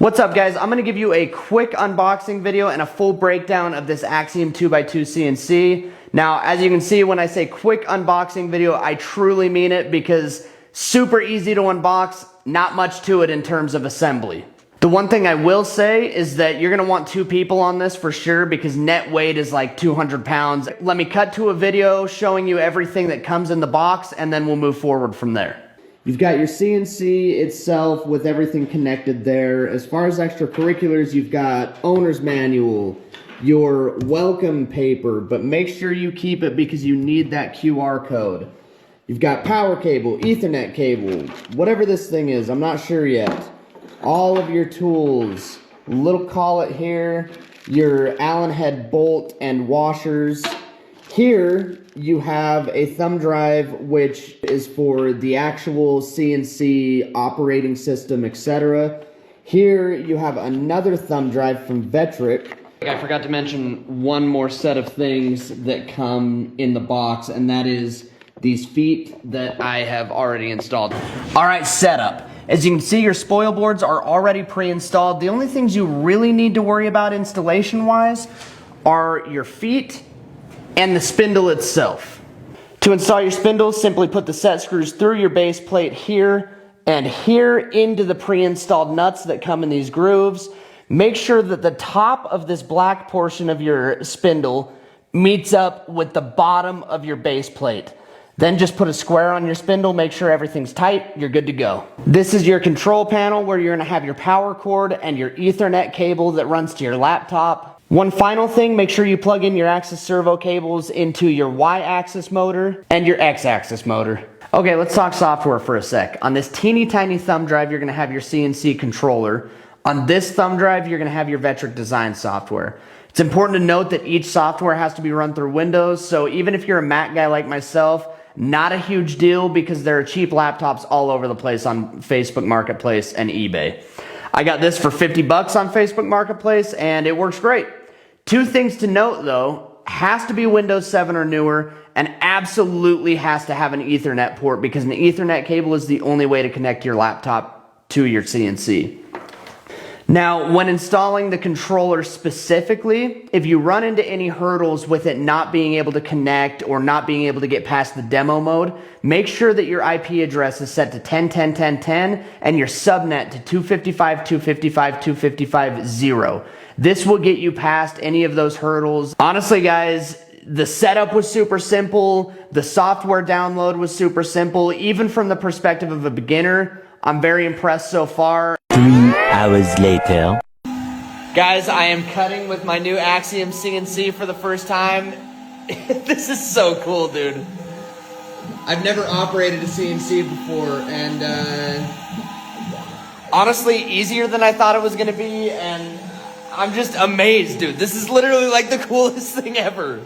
What's up, guys? I'm going to give you a quick unboxing video and a full breakdown of this Axiom 2x2 CNC. Now, as you can see, when I say quick unboxing video, I truly mean it because super easy to unbox, not much to it in terms of assembly. The one thing I will say is that you're going to want 2 people on this for sure because net weight is like 200 pounds. Let me cut to a video showing you everything that comes in the box and then we'll move forward from there. You've got your CNC itself with everything connected there. As far as extracurriculars, you've got owner's manual, your welcome paper, but make sure you keep it because you need that QR code. You've got power cable, Ethernet cable, whatever this thing is, I'm not sure yet. All of your tools, little collet here, your Allen head bolt and washers. Here you have a thumb drive, which is for the actual CNC operating system, etc. Here you have another thumb drive from Vectric. I forgot to mention one more set of things that come in the box, and that is these feet that I have already installed. All right, setup. As you can see, your spoil boards are already pre-installed. The only things you really need to worry about installation-wise are your feet and the spindle itself. To install your spindle, simply put the set screws through your base plate here and here into the pre-installed nuts that come in these grooves. Make sure that the top of this black portion of your spindle meets up with the bottom of your base plate. Then just put a square on your spindle, make sure everything's tight, you're good to go. This is your control panel where you're gonna have your power cord and your Ethernet cable that runs to your laptop. One final thing, make sure you plug in your axis servo cables into your Y-axis motor and your X-axis motor. Okay, let's talk software for a sec. On this teeny tiny thumb drive, you're gonna have your CNC controller. On this thumb drive, you're gonna have your Vectric design software. It's important to note that each software has to be run through Windows, so even if you're a Mac guy like myself, not a huge deal because there are cheap laptops all over the place on Facebook Marketplace and eBay. I got this for 50 bucks on Facebook Marketplace and it works great. 2 things to note though, has to be Windows 7 or newer and absolutely has to have an Ethernet port because an Ethernet cable is the only way to connect your laptop to your CNC. Now, when installing the controller specifically, if you run into any hurdles with it not being able to connect or not being able to get past the demo mode, make sure that your IP address is set to 10.10.10.10 and your subnet to 255.255.255.0. This will get you past any of those hurdles. Honestly, guys, the setup was super simple. The software download was super simple. Even from the perspective of a beginner, I'm very impressed so far. 3 hours later. Guys, I am cutting with my new Axiom CNC for the first time. This is so cool, dude. I've never operated a CNC before, and honestly, easier than I thought it was gonna be, and I'm just amazed, dude. This is literally like the coolest thing ever.